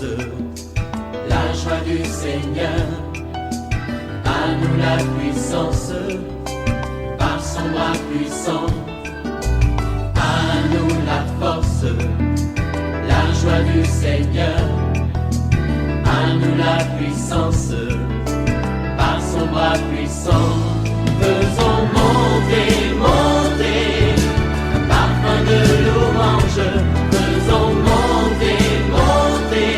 force, la joie du Seigneur. À nous la puissance, par son bras puissant. À nous la force, la joie du Seigneur. À nous la puissance, par son bras puissant. Faisons monter, monter, un parfum de louange. Faisons monter, monter,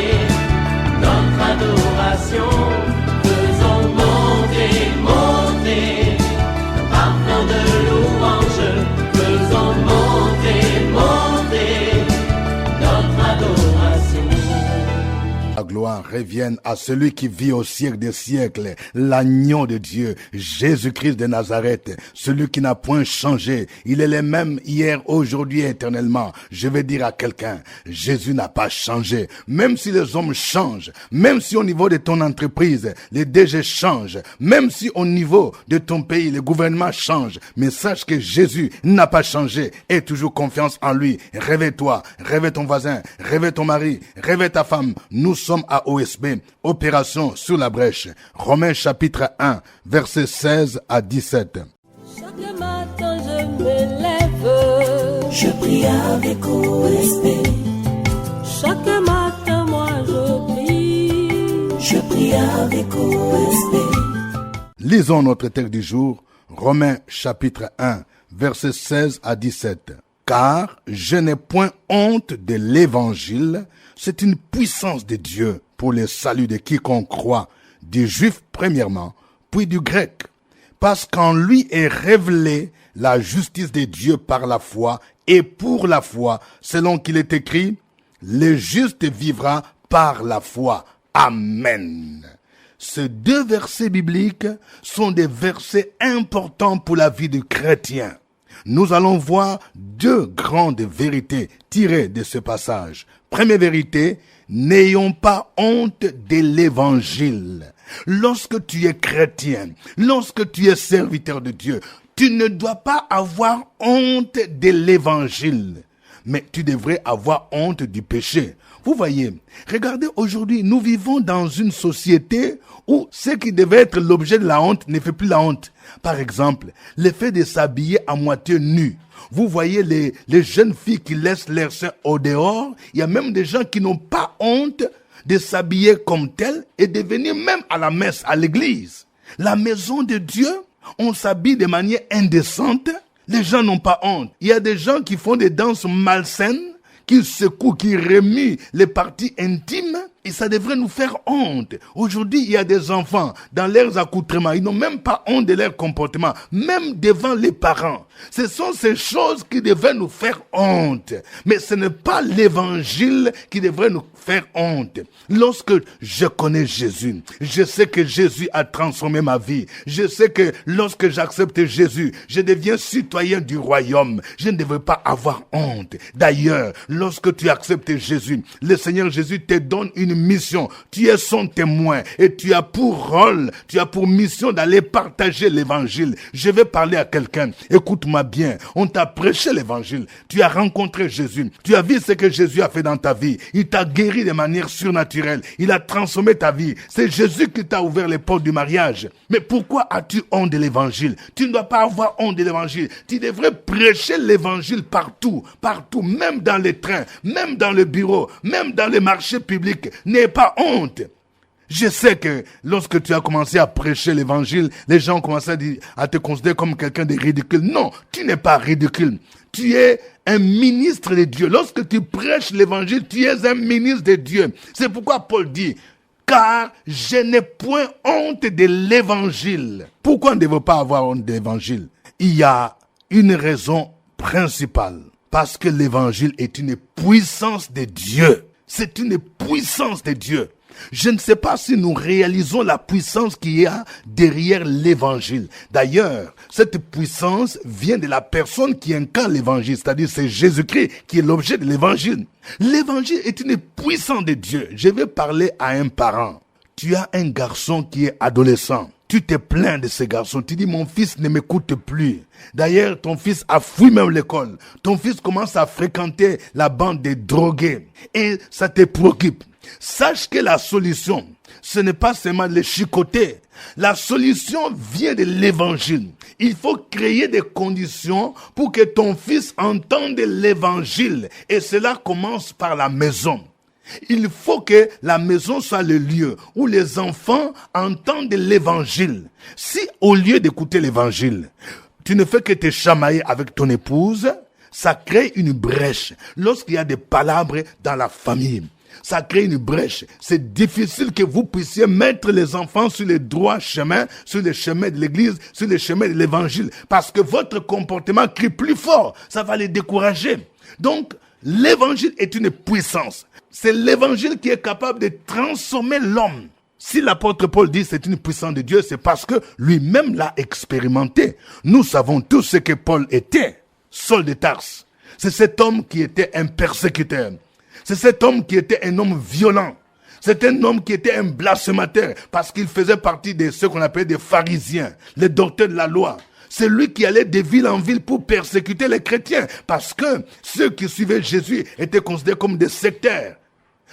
notre adoration. Faisons monter, monter, un parfum de louange. Faisons monter, monter, notre adoration. La gloire revienne à celui qui vit au siècle des siècles, l'agneau de Dieu, Jésus-Christ de Nazareth, celui qui n'a point changé. Il est le même hier, aujourd'hui et éternellement. Je vais dire à quelqu'un, Jésus n'a pas changé. Même si les hommes changent, même si au niveau de ton entreprise, les DG changent, même si au niveau de ton pays, le gouvernement change, mais sache que Jésus n'a pas changé. Aie toujours confiance en lui. Réveille-toi, réveille ton voisin, réveille ton mari, réveille ta femme. Nous sommes à OSB, Opération sur la brèche. Romains chapitre 1, versets 16 à 17. Chaque matin je me lève, je prie avec OSB. Chaque matin moi je prie avec OSB. Lisons notre texte du jour, Romains chapitre 1, versets 16 à 17. Car je n'ai point honte de l'évangile, c'est une puissance de Dieu pour le salut de quiconque croit, du juif premièrement, puis du grec. Parce qu'en lui est révélée la justice de Dieu par la foi et pour la foi, selon qu'il est écrit, le juste vivra par la foi. Amen. Ces deux versets bibliques sont des versets importants pour la vie du chrétien. Nous allons voir deux grandes vérités tirées de ce passage. Première vérité, n'ayons pas honte de l'évangile. Lorsque tu es chrétien, lorsque tu es serviteur de Dieu, tu ne dois pas avoir honte de l'évangile, mais tu devrais avoir honte du péché. Vous voyez, regardez, aujourd'hui, nous vivons dans une société où ce qui devait être l'objet de la honte ne fait plus la honte. Par exemple, le fait de s'habiller à moitié nu. Vous voyez les jeunes filles qui laissent leur sein au dehors. Il y a même des gens qui n'ont pas honte de s'habiller comme tel et de venir même à la messe, à l'église. La maison de Dieu, on s'habille de manière indécente. Les gens n'ont pas honte. Il y a des gens qui font des danses malsaines, qui secouent, qui remuent les parties intimes, et ça devrait nous faire honte. Aujourd'hui, il y a des enfants, dans leurs accoutrements, ils n'ont même pas honte de leur comportement, même devant les parents. Ce sont ces choses qui devraient nous faire honte. Mais ce n'est pas l'évangile qui devrait nous faire honte. Lorsque je connais Jésus, je sais que Jésus a transformé ma vie. Je sais que lorsque j'accepte Jésus, je deviens citoyen du royaume. Je ne devrais pas avoir honte. D'ailleurs, lorsque tu acceptes Jésus, le Seigneur Jésus te donne une mission. Tu es son témoin et tu as pour rôle, tu as pour mission d'aller partager l'évangile. Je vais parler à quelqu'un. Écoute-moi bien. On t'a prêché l'évangile. Tu as rencontré Jésus. Tu as vu ce que Jésus a fait dans ta vie. Il t'a guéri de manière surnaturelle. Il a transformé ta vie. C'est Jésus qui t'a ouvert les portes du mariage. Mais pourquoi as-tu honte de l'évangile? Tu ne dois pas avoir honte de l'évangile. Tu devrais prêcher l'évangile partout, partout, même dans les trains, même dans le bureau, même dans les marchés publics. N'aie pas honte. Je sais que lorsque tu as commencé à prêcher l'évangile, les gens ont commencé à te considérer comme quelqu'un de ridicule. Non, tu n'es pas ridicule. Tu es un ministre de Dieu. Lorsque tu prêches l'évangile, tu es un ministre de Dieu. C'est pourquoi Paul dit, car je n'ai point honte de l'évangile. Pourquoi on ne devrait pas avoir honte de l'évangile? Il y a une raison principale. Parce que l'évangile est une puissance de Dieu. C'est une puissance de Dieu. Je ne sais pas si nous réalisons la puissance qu'il y a derrière l'évangile. D'ailleurs, cette puissance vient de la personne qui incarne l'évangile, c'est-à-dire c'est Jésus-Christ qui est l'objet de l'évangile. L'évangile est une puissance de Dieu. Je vais parler à un parent. Tu as un garçon qui est adolescent. tu te plains de ces garçons. Tu dis, mon fils ne m'écoute plus. D'ailleurs, ton fils a fui même l'école. Ton fils commence à fréquenter la bande des drogués. Et ça te préoccupe. Sache que la solution, ce n'est pas seulement de les chicoter. La solution vient de l'évangile. Il faut créer des conditions pour que ton fils entende l'évangile. Et cela commence par la maison. Il faut que la maison soit le lieu où les enfants entendent l'évangile. Si au lieu d'écouter l'évangile, tu ne fais que te chamailler avec ton épouse, ça crée une brèche. Lorsqu'il y a des palabres dans la famille, ça crée une brèche. C'est difficile que vous puissiez mettre les enfants sur les droits chemins, sur les chemins de l'église, sur les chemins de l'évangile. Parce que votre comportement crie plus fort. Ça va les décourager. Donc, l'évangile est une puissance. C'est l'évangile qui est capable de transformer l'homme. Si l'apôtre Paul dit c'est une puissance de Dieu, c'est parce que lui-même l'a expérimenté. Nous savons tous ce que Paul était. Saul de Tarse. C'est cet homme qui était un persécuteur. C'est cet homme qui était un homme violent. C'est un homme qui était un blasphémateur parce qu'il faisait partie de ceux qu'on appelle des pharisiens, les docteurs de la loi. C'est lui qui allait de ville en ville pour persécuter les chrétiens parce que ceux qui suivaient Jésus étaient considérés comme des sectaires.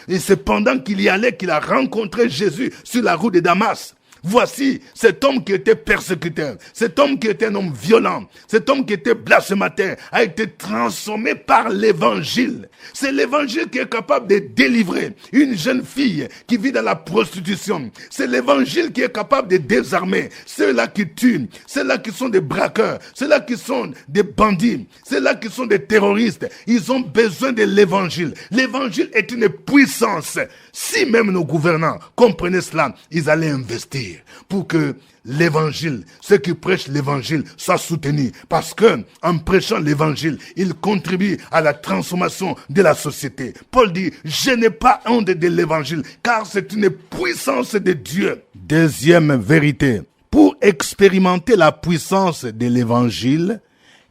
Et c'est pendant qu'il y allait qu'il a rencontré Jésus sur la route de Damas. Voici cet homme qui était persécuteur, cet homme qui était un homme violent, cet homme qui était blasphémateur, a été transformé par l'évangile. C'est l'évangile qui est capable de délivrer une jeune fille qui vit dans la prostitution. C'est l'évangile qui est capable de désarmer ceux-là qui tuent, ceux-là qui sont des braqueurs, ceux-là qui sont des bandits, ceux-là qui sont des terroristes. Ils ont besoin de l'évangile. L'évangile est une puissance. Si même nos gouvernants comprenaient cela, ils allaient investir pour que l'évangile, ceux qui prêchent l'évangile, soient soutenus. Parce que, en prêchant l'évangile, ils contribuent à la transformation de la société. Paul dit, je n'ai pas honte de l'évangile, car c'est une puissance de Dieu. Deuxième vérité. Pour expérimenter la puissance de l'évangile,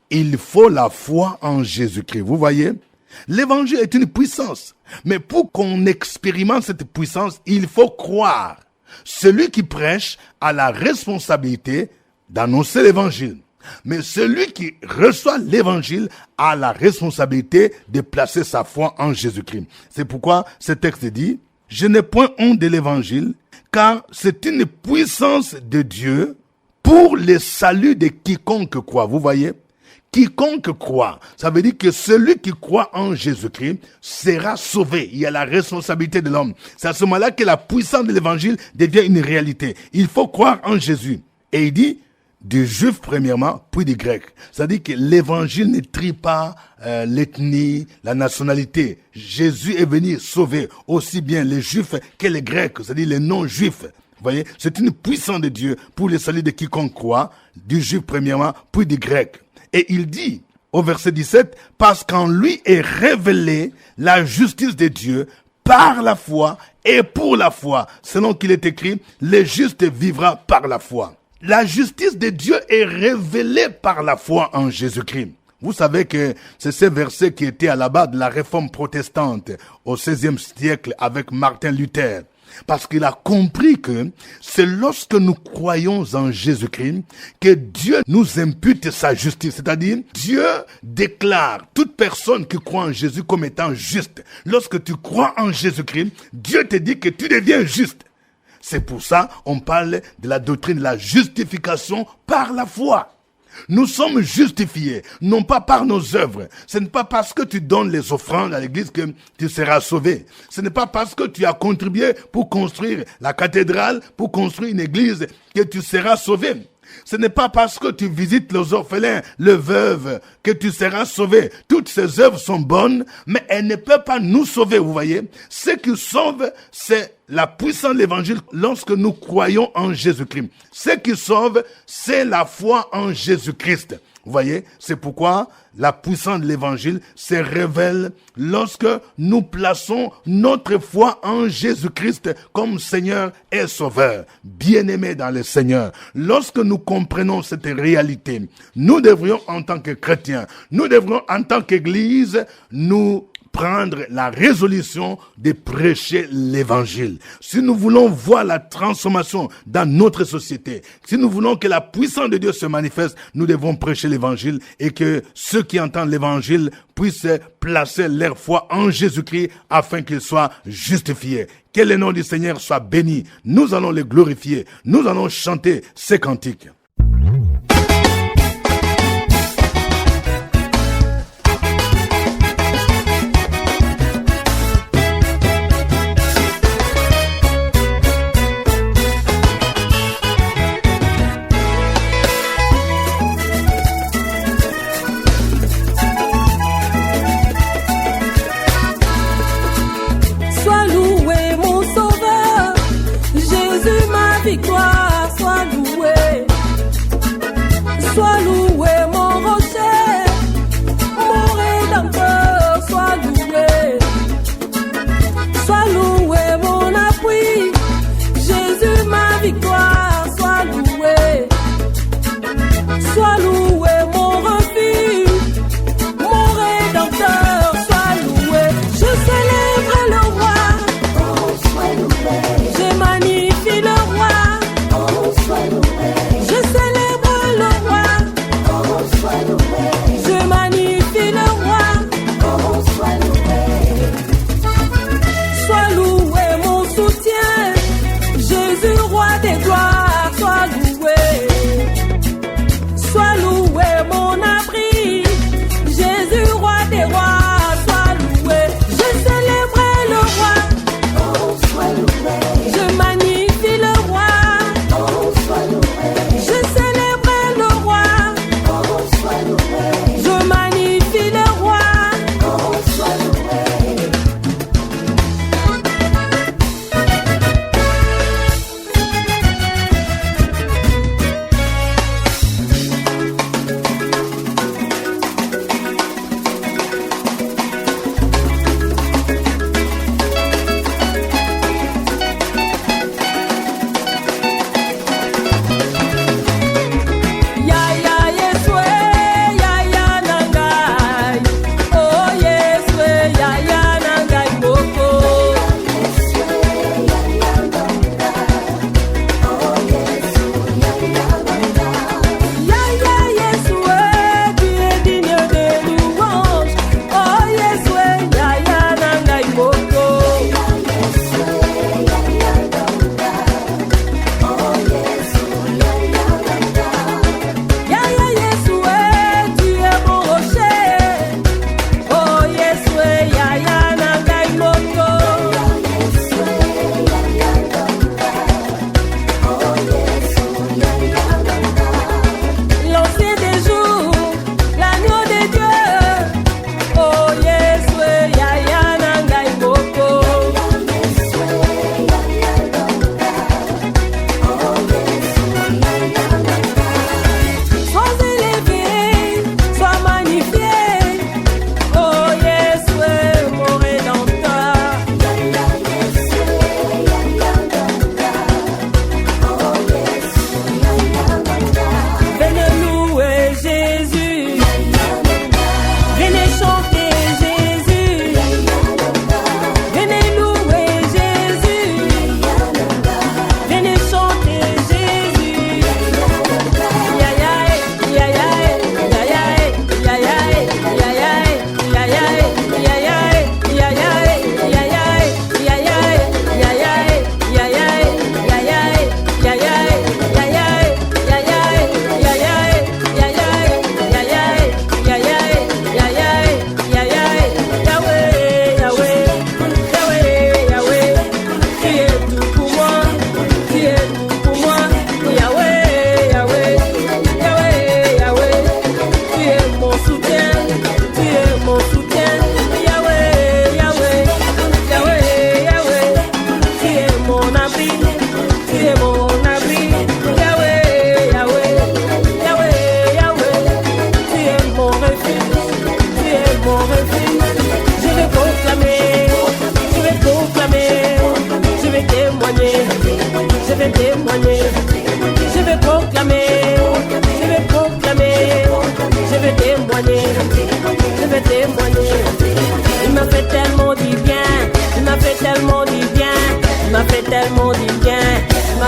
il faut la foi en Jésus-Christ. Vous voyez? L'évangile est une puissance. Mais pour qu'on expérimente cette puissance, il faut croire. Celui qui prêche a la responsabilité d'annoncer l'évangile. Mais celui qui reçoit l'évangile a la responsabilité de placer sa foi en Jésus-Christ. C'est pourquoi ce texte dit, « Je n'ai point honte de l'évangile, car c'est une puissance de Dieu pour le salut de quiconque croit. » Vous voyez? Quiconque croit, ça veut dire que celui qui croit en Jésus-Christ sera sauvé. Il y a la responsabilité de l'homme. C'est à ce moment-là que la puissance de l'évangile devient une réalité. Il faut croire en Jésus. Et il dit, du juif premièrement, puis du grec. C'est-à-dire que l'évangile ne trie pas l'ethnie, la nationalité. Jésus est venu sauver aussi bien les juifs que les grecs, c'est-à-dire les non-juifs. Vous voyez, c'est une puissance de Dieu pour le salut de quiconque croit, du juif premièrement, puis du grec. Et il dit, au verset 17, « Parce qu'en lui est révélée la justice de Dieu par la foi et pour la foi. » Selon qu'il est écrit, « Le juste vivra par la foi. » La justice de Dieu est révélée par la foi en Jésus-Christ. Vous savez que c'est ce verset qui était à la base de la réforme protestante au XVIe siècle avec Martin Luther. Parce qu'il a compris que c'est lorsque nous croyons en Jésus-Christ que Dieu nous impute sa justice. C'est-à-dire, Dieu déclare toute personne qui croit en Jésus comme étant juste. Lorsque tu crois en Jésus-Christ, Dieu te dit que tu deviens juste. C'est pour ça qu'on parle de la doctrine de la justification par la foi. Nous sommes justifiés, non pas par nos œuvres. Ce n'est pas parce que tu donnes les offrandes à l'église que tu seras sauvé. Ce n'est pas parce que tu as contribué pour construire la cathédrale, pour construire une église, que tu seras sauvé. Ce n'est pas parce que tu visites les orphelins, les veuves, que tu seras sauvé. Toutes ces œuvres sont bonnes, mais elles ne peuvent pas nous sauver, vous voyez. Ce qui sauve, c'est la puissance de l'évangile lorsque nous croyons en Jésus-Christ. Ce qui sauve, c'est la foi en Jésus-Christ. Vous voyez, c'est pourquoi la puissance de l'évangile se révèle lorsque nous plaçons notre foi en Jésus-Christ comme Seigneur et Sauveur. Bien-aimés dans le Seigneur, lorsque nous comprenons cette réalité, nous devrions en tant que chrétiens, nous devrions en tant qu'Église, nous prendre la résolution de prêcher l'évangile. Si nous voulons voir la transformation dans notre société, si nous voulons que la puissance de Dieu se manifeste, nous devons prêcher l'évangile et que ceux qui entendent l'évangile puissent placer leur foi en Jésus-Christ afin qu'ils soient justifiés. Que le nom du Seigneur soit béni. Nous allons le glorifier. Nous allons chanter ces cantiques. Sois loué mon sauveur, Jésus ma victoire, sois loué.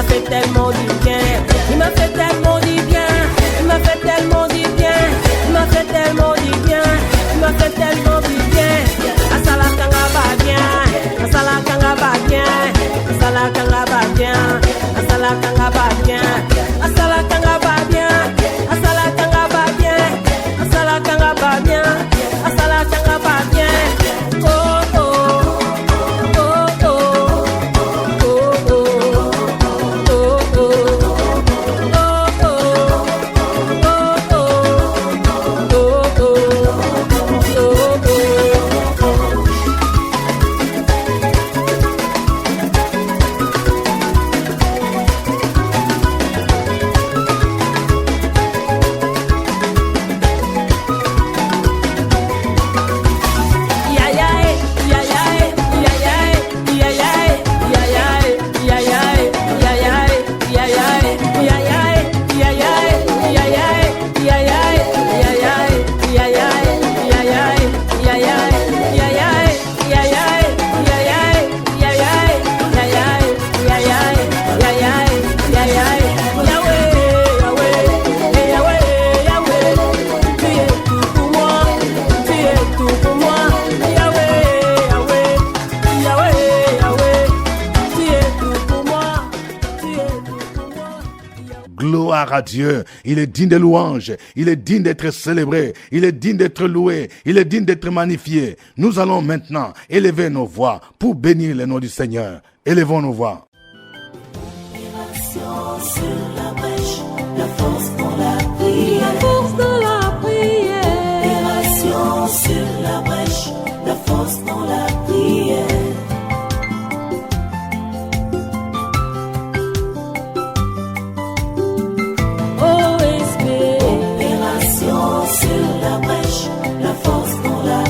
m'a fait tellement du bien. Il m'a fait tellement du bien. Il m'a fait tellement du bien. Il m'a fait tellement du bien. Il m'a fait tellement du bien. Asala kanga ba bien. Asala kanga ba bien. Asala kanga ba bien. Asala kanga ba bien. Asala kanga ba bien. Asala kanga ba bien. Asala kanga ba bien. Asala kanga ba bien. Oh oh. Gloire à Dieu, il est digne de louange, il est digne d'être célébré, il est digne d'être loué, il est digne d'être magnifié. Nous allons maintenant élever nos voix pour bénir le nom du Seigneur. Élevons nos voix. Sur la brèche, la force dans la prière. La force dans la prière. Opération sur la brèche, la force dans la prière. Opération sur la brèche, la force dans la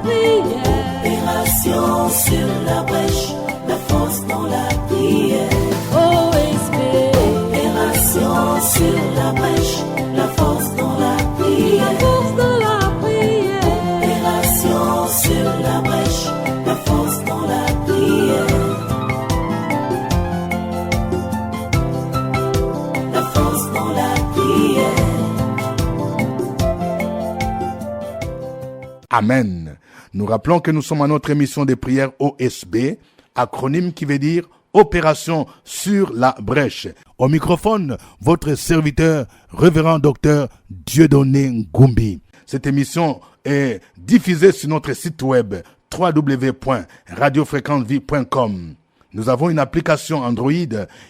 prière. Opération sur la brèche, la force dans la prière. Opération sur la brèche, la force dans la prière. Opération sur la brèche, la force dans la prière. La force dans la prière. Amen. Nous rappelons que nous sommes à notre émission de prière OSB, acronyme qui veut dire Opération sur la brèche. Au microphone, votre serviteur, révérend docteur Dieudonné Ngumbi. Cette émission est diffusée sur notre site web www.radiofréquencevie.com. Nous avons une application Android.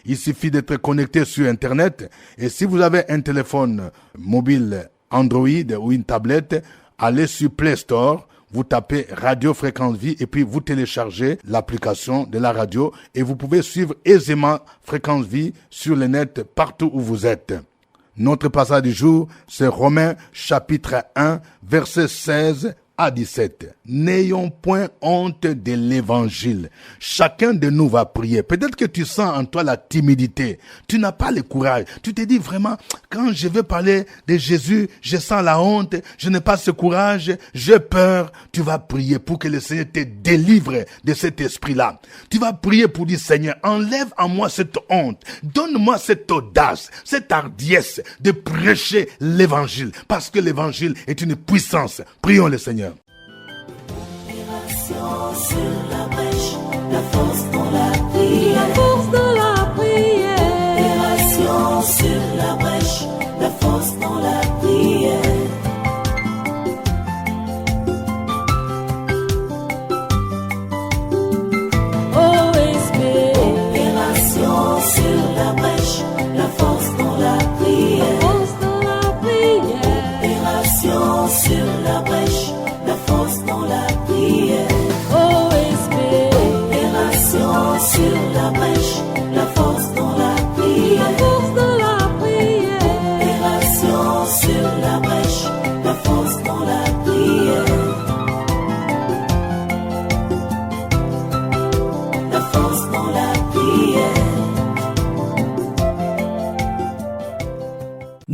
Il suffit d'être connecté sur Internet. Et si vous avez un téléphone mobile Android ou une tablette, allez sur Play Store. Vous tapez Radio Fréquence Vie et puis vous téléchargez l'application de la radio et vous pouvez suivre aisément Fréquence Vie sur le net partout où vous êtes. Notre passage du jour, c'est Romains chapitre 1, versets 16 à 17. N'ayons point honte de l'évangile. Chacun de nous va prier. Peut-être que tu sens en toi la timidité. Tu n'as pas le courage. Tu te dis vraiment, quand je veux parler de Jésus, je sens la honte. Je n'ai pas ce courage. J'ai peur. Tu vas prier pour que le Seigneur te délivre de cet esprit-là. Tu vas prier pour dire, Seigneur, enlève en moi cette honte. Donne-moi cette audace, cette hardiesse de prêcher l'évangile. Parce que l'évangile est une puissance. Prions le Seigneur. Sur la brèche, la force dans la prière. Opération sur la brèche, la force dans la prière. Opération sur la brèche, la force dans la prière. Opération sur la brèche, la force dans la prière.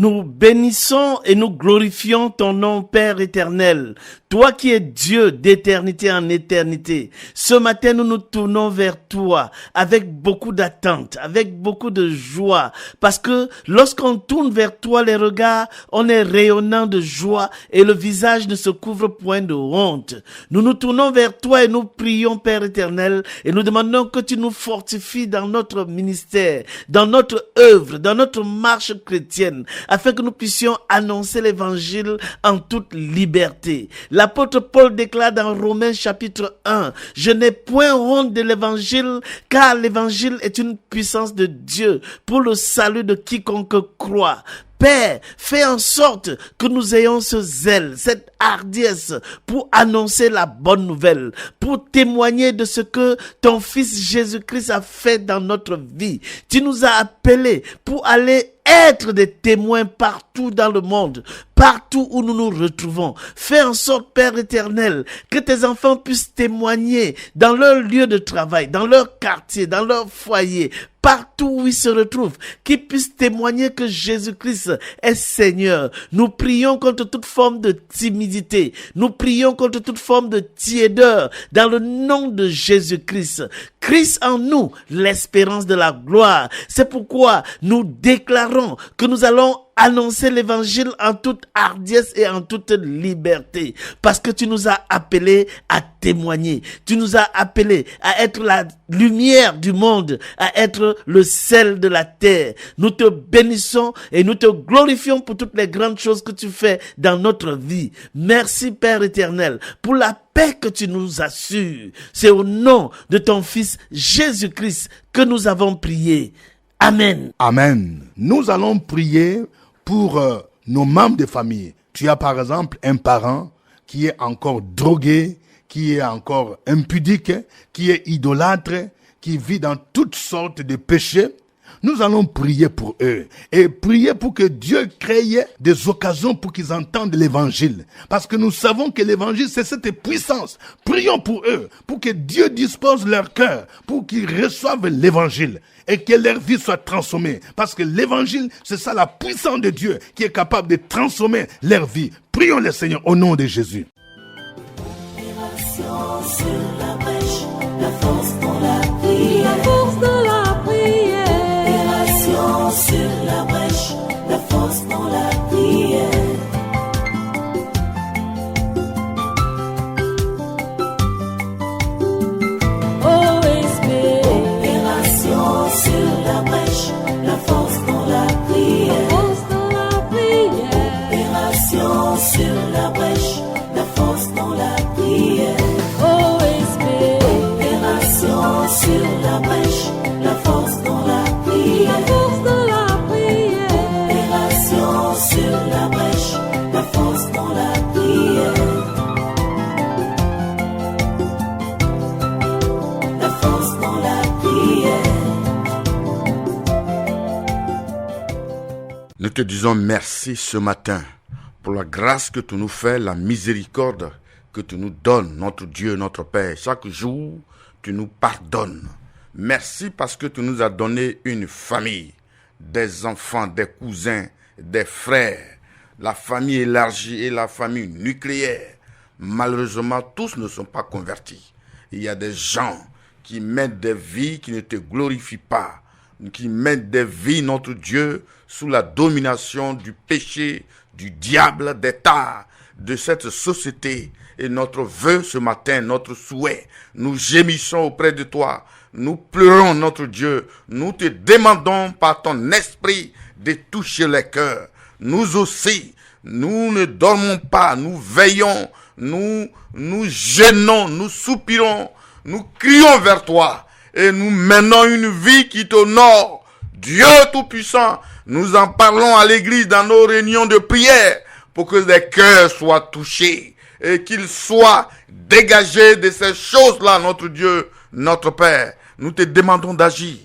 nous bénissons et nous glorifions ton nom, Père éternel. Toi qui es Dieu d'éternité en éternité. Ce matin, nous nous tournons vers toi avec beaucoup d'attente, avec beaucoup de joie. Parce que lorsqu'on tourne vers toi les regards, on est rayonnant de joie et le visage ne se couvre point de honte. Nous nous tournons vers toi et nous prions, Père éternel, et nous demandons que tu nous fortifies dans notre ministère, dans notre œuvre, dans notre marche chrétienne, afin que nous puissions annoncer l'évangile en toute liberté. L'apôtre Paul déclare dans Romains chapitre 1, « Je n'ai point honte de l'évangile, car l'évangile est une puissance de Dieu pour le salut de quiconque croit. » Père, fais en sorte que nous ayons ce zèle, cette hardiesse pour annoncer la bonne nouvelle, pour témoigner de ce que ton Fils Jésus-Christ a fait dans notre vie. Tu nous as appelés pour aller être des témoins partout dans le monde, partout où nous nous retrouvons. Fais en sorte, Père éternel, que tes enfants puissent témoigner dans leur lieu de travail, dans leur quartier, dans leur foyer, partout où ils se retrouvent, qu'ils puissent témoigner que Jésus-Christ est Seigneur. Nous prions contre toute forme de timidité. Nous prions contre toute forme de tiédeur dans le nom de Jésus-Christ. Christ en nous, l'espérance de la gloire. C'est pourquoi nous déclarons que nous allons annoncer l'évangile en toute hardiesse et en toute liberté. Parce que tu nous as appelés à témoigner. Tu nous as appelés à être la lumière du monde, à être le sel de la terre. Nous te bénissons et nous te glorifions pour toutes les grandes choses que tu fais dans notre vie. Merci Père éternel pour la paix que tu nous assures. C'est au nom de ton Fils Jésus-Christ que nous avons prié. Amen. Amen. Nous allons prier pour nos membres de famille. Tu as par exemple un parent qui est encore drogué, qui est encore impudique, qui est idolâtre, qui vit dans toutes sortes de péchés. Nous allons prier pour eux et prier pour que Dieu crée des occasions pour qu'ils entendent l'évangile. Parce que nous savons que l'évangile, c'est cette puissance. Prions pour eux, pour que Dieu dispose leur cœur, pour qu'ils reçoivent l'évangile et que leur vie soit transformée. Parce que l'évangile, c'est ça la puissance de Dieu qui est capable de transformer leur vie. Prions le Seigneur au nom de Jésus. Sur la brèche, la force dans la prière. La force dans la prière. Opération sur la brèche, la force dans la prière. OSB. Opération sur la brèche, la force dans la prière. Force dans la prière. Opération sur la brèche, la force dans la prière. OSB. Opération sur la brèche, la force dans la prière. La force dans la prière. Opération sur la brèche, la force dans la prière. La force dans la prière. Nous te disons merci ce matin pour la grâce que tu nous fais, la miséricorde que tu nous donnes, notre Dieu, notre Père. Chaque jour, tu nous pardonnes. Merci parce que tu nous as donné une famille, des enfants, des cousins, des frères, la famille élargie et la famille nucléaire. Malheureusement, tous ne sont pas convertis. Il y a des gens qui mènent des vies qui ne te glorifient pas, qui mènent des vies, notre Dieu, sous la domination du péché, du diable, d'État, de cette société. Et notre vœu ce matin, notre souhait, nous gémissons auprès de toi, nous pleurons notre Dieu, nous te demandons par ton esprit de toucher les cœurs. Nous aussi, nous ne dormons pas, nous veillons, nous gênons, nous soupirons, nous crions vers toi et nous menons une vie qui t'honore. Dieu Tout-Puissant, nous en parlons à l'église dans nos réunions de prière pour que les cœurs soient touchés et qu'ils soient dégagés de ces choses-là, notre Dieu, notre Père. Nous te demandons d'agir,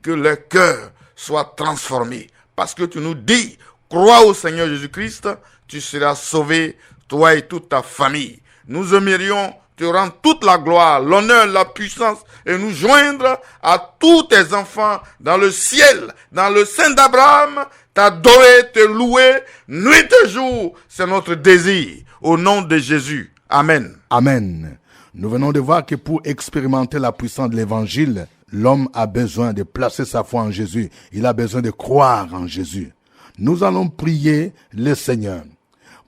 que les cœurs soient transformés. Parce que tu nous dis, crois au Seigneur Jésus-Christ, tu seras sauvé, toi et toute ta famille. Nous aimerions te rendre toute la gloire, l'honneur, la puissance et nous joindre à tous tes enfants dans le ciel, dans le sein d'Abraham, t'adorer, te louer, nuit et jour. C'est notre désir. Au nom de Jésus. Amen. Amen. Nous venons de voir que pour expérimenter la puissance de l'évangile, l'homme a besoin de placer sa foi en Jésus. Il a besoin de croire en Jésus. Nous allons prier le Seigneur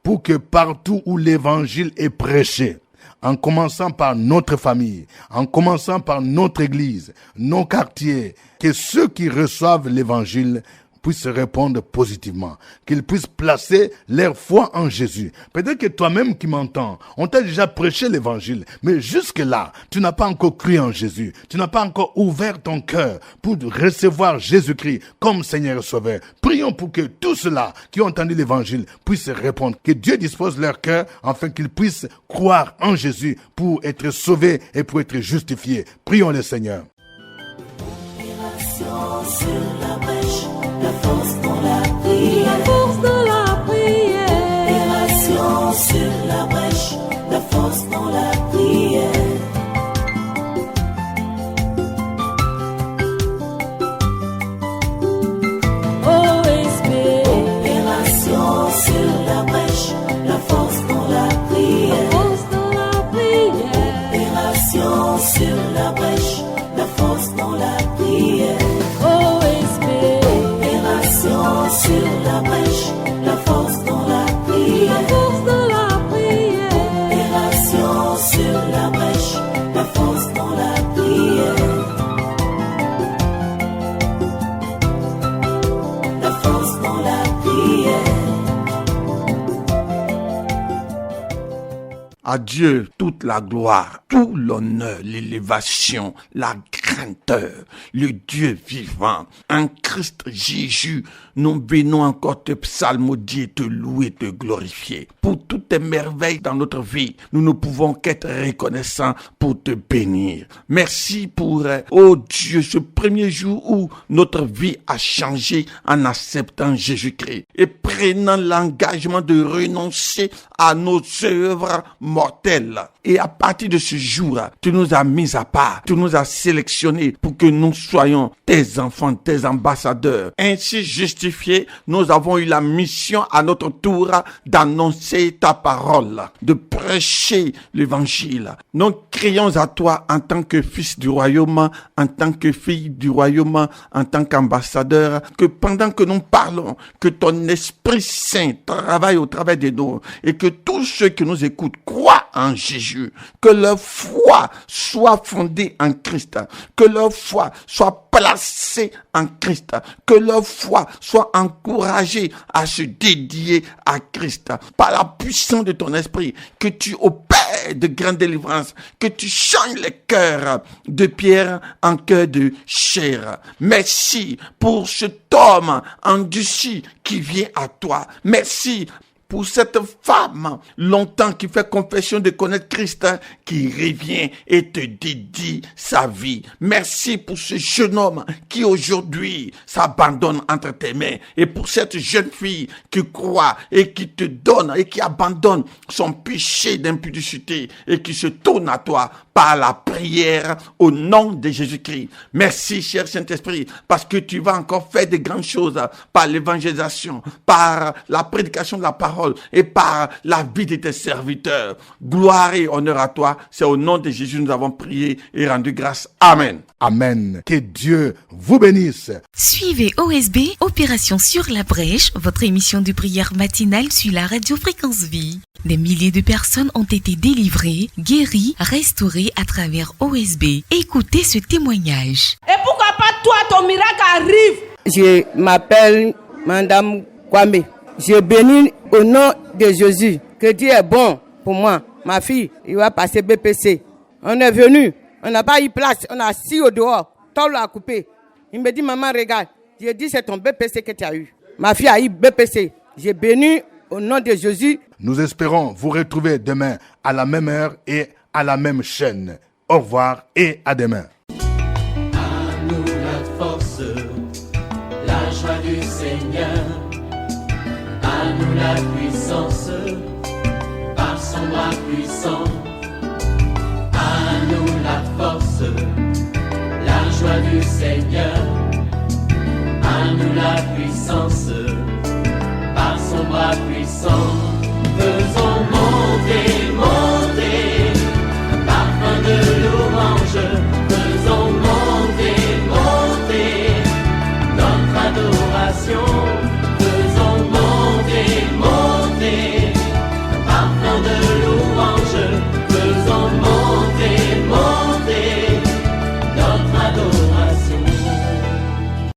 pour que partout où l'évangile est prêché, en commençant par notre famille, en commençant par notre église, nos quartiers, que ceux qui reçoivent l'évangile puissent répondre positivement, qu'ils puissent placer leur foi en Jésus. Peut-être que toi-même qui m'entends, on t'a déjà prêché l'évangile, mais jusque-là, tu n'as pas encore cru en Jésus, tu n'as pas encore ouvert ton cœur pour recevoir Jésus-Christ comme Seigneur et Sauveur. Prions pour que tous ceux-là qui ont entendu l'évangile puissent répondre, que Dieu dispose leur cœur afin qu'ils puissent croire en Jésus pour être sauvés et pour être justifiés. Prions le Seigneur. Sur la brèche, la force dans la prière. La force de la prière. Opération sur la brèche, la force dans la prière. OSB. Opération sur la brèche, la force dans la prière. La force de la prière. Opération sur la brèche, la force dans la prière. OSB. Opération sur la brèche, la force dans la prière. La force de la prière. Opération sur la brèche, la force dans la prière. La force dans la prière. À Dieu toute la gloire, tout l'honneur, l'élévation, la grandeur, le Dieu vivant. En Christ Jésus, nous venons encore te psalmodier, te louer, te glorifier. Pour toutes tes merveilles dans notre vie, nous ne pouvons qu'être reconnaissants pour te bénir. Merci pour, oh Dieu, ce premier jour où notre vie a changé en acceptant Jésus-Christ et prenant l'engagement de renoncer à nos œuvres mortelles. Et à partir de ce jour, tu nous as mis à part, tu nous as sélectionnés pour que nous soyons tes enfants, tes ambassadeurs. Ainsi justifiés, nous avons eu la mission à notre tour d'annoncer ta parole, de prêcher l'évangile. Nous crions à toi en tant que fils du royaume, en tant que fille du royaume, en tant qu'ambassadeur, que pendant que nous parlons, que ton Esprit Saint travaille au travers de nous et que tous ceux qui nous écoutent croient en Jésus, que leur foi soit fondée en Christ, que leur foi soit placée en Christ, que leur foi soit encouragée à se dédier à Christ par la puissance de ton esprit, que tu opères de grandes délivrances, que tu changes les cœurs de pierre en cœur de chair. Merci pour cet homme endurci qui vient à toi. Merci pour cette femme, longtemps qui fait confession de connaître Christ, qui revient et te dédie sa vie. Merci pour ce jeune homme qui aujourd'hui s'abandonne entre tes mains. Et pour cette jeune fille qui croit et qui te donne et qui abandonne son péché d'impudicité et qui se tourne à toi par la prière au nom de Jésus-Christ. Merci, cher Saint-Esprit, parce que tu vas encore faire de grandes choses par l'évangélisation, par la prédication de la parole et par la vie de tes serviteurs. Gloire et honneur à toi. C'est au nom de Jésus que nous avons prié et rendu grâce. Amen. Amen. Que Dieu vous bénisse. Suivez OSB, Opération sur la brèche, votre émission de prière matinale sur la radio Fréquence Vie. Des milliers de personnes ont été délivrées, guéries, restaurées à travers OSB. Écoutez ce témoignage. Et pourquoi pas toi, ton miracle arrive? Je m'appelle Madame Kwame. Je bénis au nom de Jésus. Que Dieu est bon pour moi. Ma fille, il va passer BPC. On est venu, on n'a pas eu place, on a assis au dehors. Tol a coupé. Il me dit, maman, regarde. J'ai dit, c'est ton BPC que tu as eu. Ma fille a eu BPC. J'ai béni au nom de Jésus. Nous espérons vous retrouver demain à la même heure et à la même chaîne. Au revoir et à demain. À nous la force, la joie du Seigneur. À nous la puissance, par son bras puissant. À nous la force, la joie du Seigneur.